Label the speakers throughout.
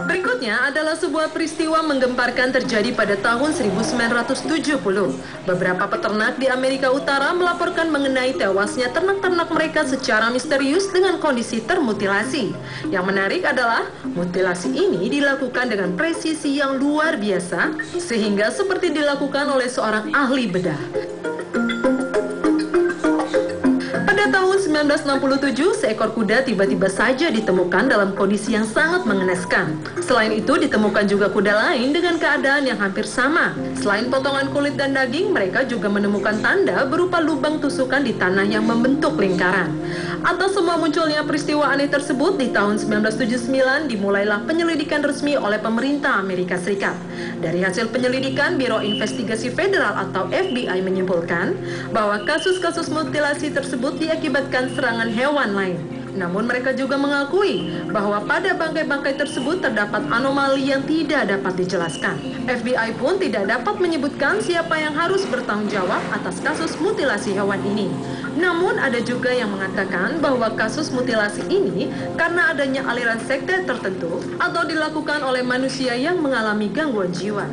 Speaker 1: Berikutnya adalah sebuah peristiwa menggemparkan terjadi pada tahun 1970. Beberapa peternak di Amerika Utara melaporkan mengenai tewasnya ternak-ternak mereka secara misterius dengan kondisi termutilasi. Yang menarik adalah mutilasi ini dilakukan dengan presisi yang luar biasa, sehingga seperti dilakukan oleh seorang ahli bedah. Pada tahun 1967, seekor kuda tiba-tiba saja ditemukan dalam kondisi yang sangat mengenaskan. Selain itu, ditemukan juga kuda lain dengan keadaan yang hampir sama. Selain potongan kulit dan daging, mereka juga menemukan tanda berupa lubang tusukan di tanah yang membentuk lingkaran. Atas semua munculnya peristiwa aneh tersebut, di tahun 1979 dimulailah penyelidikan resmi oleh pemerintah Amerika Serikat. Dari hasil penyelidikan, Biro Investigasi Federal atau FBI menyimpulkan bahwa kasus-kasus mutilasi tersebut diakibatkan serangan hewan lain. Namun mereka juga mengakui bahwa pada bangkai-bangkai tersebut terdapat anomali yang tidak dapat dijelaskan. FBI pun tidak dapat menyebutkan siapa yang harus bertanggung jawab atas kasus mutilasi hewan ini. Namun ada juga yang mengatakan bahwa kasus mutilasi ini karena adanya aliran sekte tertentu atau dilakukan oleh manusia yang mengalami gangguan jiwa.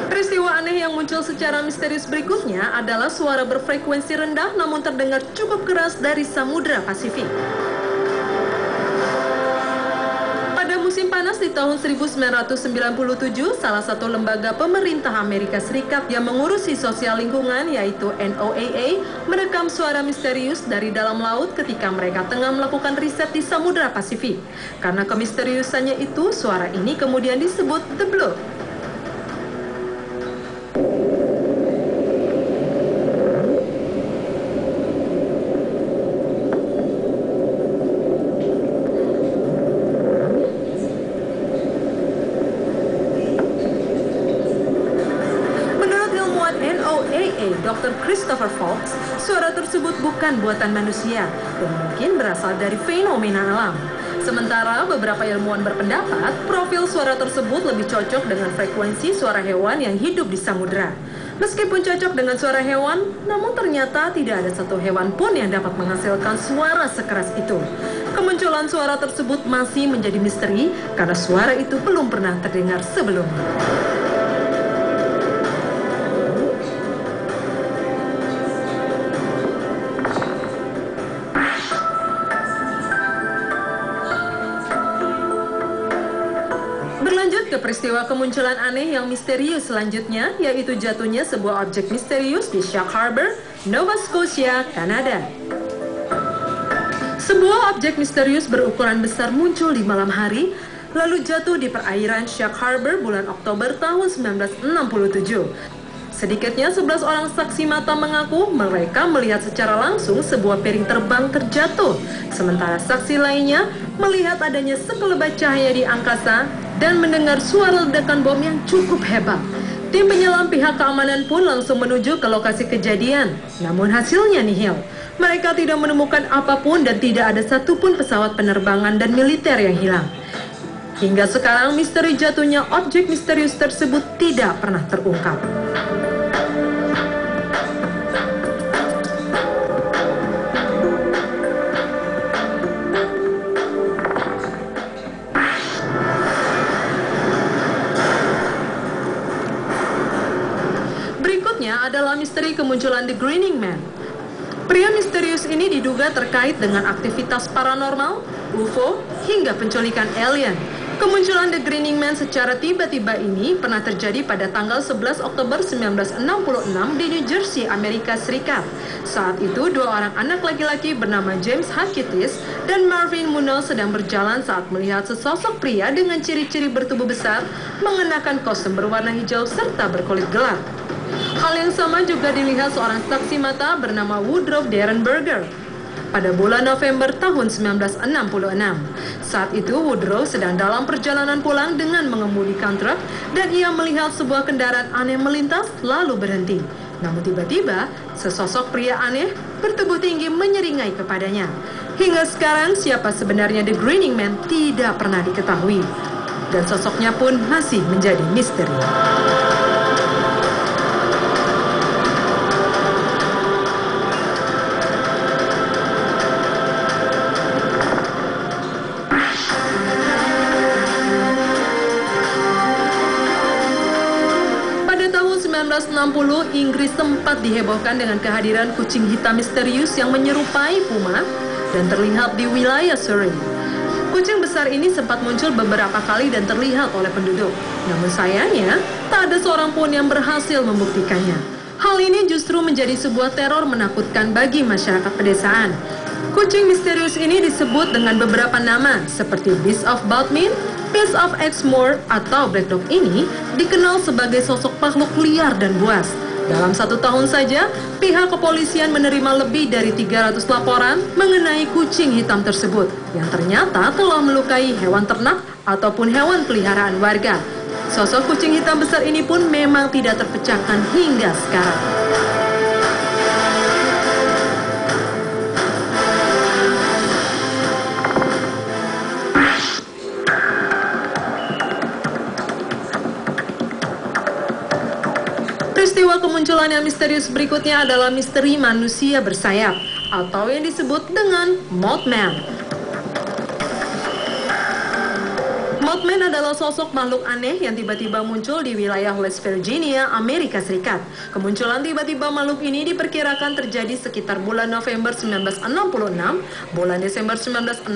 Speaker 1: Peristiwa aneh yang muncul secara misterius berikutnya adalah suara berfrekuensi rendah namun terdengar cukup keras dari Samudra Pasifik. Pada musim panas di tahun 1997, salah satu lembaga pemerintah Amerika Serikat yang mengurusi sosial lingkungan yaitu NOAA merekam suara misterius dari dalam laut ketika mereka tengah melakukan riset di Samudra Pasifik. Karena kemisteriusannya itu, suara ini kemudian disebut The Bloop. NOAA Dr. Christopher Fox, suara tersebut bukan buatan manusia dan mungkin berasal dari fenomena alam. Sementara beberapa ilmuwan berpendapat profil suara tersebut lebih cocok dengan frekuensi suara hewan yang hidup di samudera. Meskipun cocok dengan suara hewan, namun ternyata tidak ada satu hewan pun yang dapat menghasilkan suara sekeras itu. Kemunculan suara tersebut masih menjadi misteri karena suara itu belum pernah terdengar sebelumnya. Berlanjut ke peristiwa kemunculan aneh yang misterius selanjutnya, yaitu jatuhnya sebuah objek misterius di Shark Harbor, Nova Scotia, Kanada. Sebuah objek misterius berukuran besar muncul di malam hari, lalu jatuh di perairan Shark Harbor bulan Oktober tahun 1967. Sedikitnya 11 orang saksi mata mengaku mereka melihat secara langsung sebuah piring terbang terjatuh. Sementara saksi lainnya melihat adanya sekelebat cahaya di angkasa dan mendengar suara ledakan bom yang cukup hebat. Tim penyelam pihak keamanan pun langsung menuju ke lokasi kejadian. Namun hasilnya nihil. Mereka tidak menemukan apapun dan tidak ada satupun pesawat penerbangan dan militer yang hilang. Hingga sekarang misteri jatuhnya objek misterius tersebut tidak pernah terungkap. Berikutnya adalah misteri kemunculan The Grinning Man. Pria misterius ini diduga terkait dengan aktivitas paranormal, UFO, hingga penculikan alien. Kemunculan The Grinning Man secara tiba-tiba ini pernah terjadi pada tanggal 11 Oktober 1966 di New Jersey, Amerika Serikat. Saat itu, dua orang anak laki-laki bernama James Hakitis dan Marvin Munnell sedang berjalan saat melihat sesosok pria dengan ciri-ciri bertubuh besar, mengenakan kostum berwarna hijau serta berkulit gelap. Hal yang sama juga dilihat seorang saksi mata bernama Woodrow Derenberger pada bulan November tahun 1966. Saat itu Woodrow sedang dalam perjalanan pulang dengan mengemudikan truk dan ia melihat sebuah kendaraan aneh melintas lalu berhenti. Namun tiba-tiba, sesosok pria aneh bertubuh tinggi menyeringai kepadanya. Hingga sekarang, siapa sebenarnya The Grinning Man tidak pernah diketahui. Dan sosoknya pun masih menjadi misteri. Tahun 1960, Inggris sempat dihebohkan dengan kehadiran kucing hitam misterius yang menyerupai puma dan terlihat di wilayah Surrey. Kucing besar ini sempat muncul beberapa kali dan terlihat oleh penduduk. Namun sayangnya, tak ada seorang pun yang berhasil membuktikannya. Hal ini justru menjadi sebuah teror menakutkan bagi masyarakat pedesaan. Kucing misterius ini disebut dengan beberapa nama seperti Beast of Baltmin, Beast of Exmoor, atau Black Dog ini dikenal sebagai sosok makhluk liar dan buas. Dalam 1 tahun saja, pihak kepolisian menerima lebih dari 300 laporan mengenai kucing hitam tersebut yang ternyata telah melukai hewan ternak ataupun hewan peliharaan warga. Sosok kucing hitam besar ini pun memang tidak terpecahkan hingga sekarang. Peristiwa kemunculan yang misterius berikutnya adalah misteri manusia bersayap atau yang disebut dengan Mothman. Mothman adalah sosok makhluk aneh yang tiba-tiba muncul di wilayah West Virginia, Amerika Serikat. Kemunculan tiba-tiba makhluk ini diperkirakan terjadi sekitar bulan November 1966, bulan Desember 1967,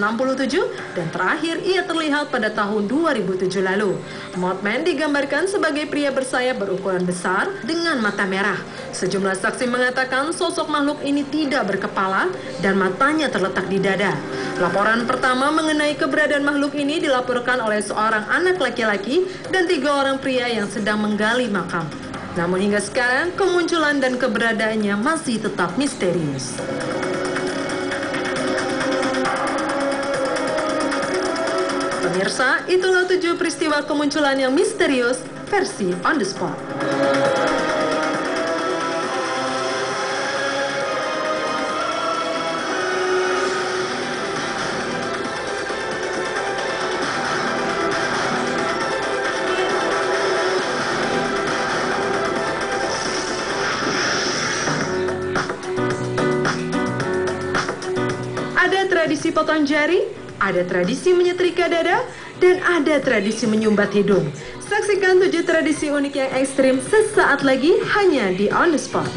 Speaker 1: dan terakhir ia terlihat pada tahun 2007 lalu. Mothman digambarkan sebagai pria bersayap berukuran besar dengan mata merah. Sejumlah saksi mengatakan sosok makhluk ini tidak berkepala dan matanya terletak di dada. Laporan pertama mengenai keberadaan makhluk ini dilaporkan oleh seorang anak laki-laki dan 3 orang pria yang sedang menggali makam. Namun hingga sekarang, kemunculan dan keberadaannya masih tetap misterius. Pemirsa, itulah 7 peristiwa kemunculan yang misterius versi On The Spot. Ada tradisi potong jari, ada tradisi menyetrika dada, dan ada tradisi menyumbat hidung. Saksikan 7 tradisi unik yang ekstrim sesaat lagi hanya di On The Spot.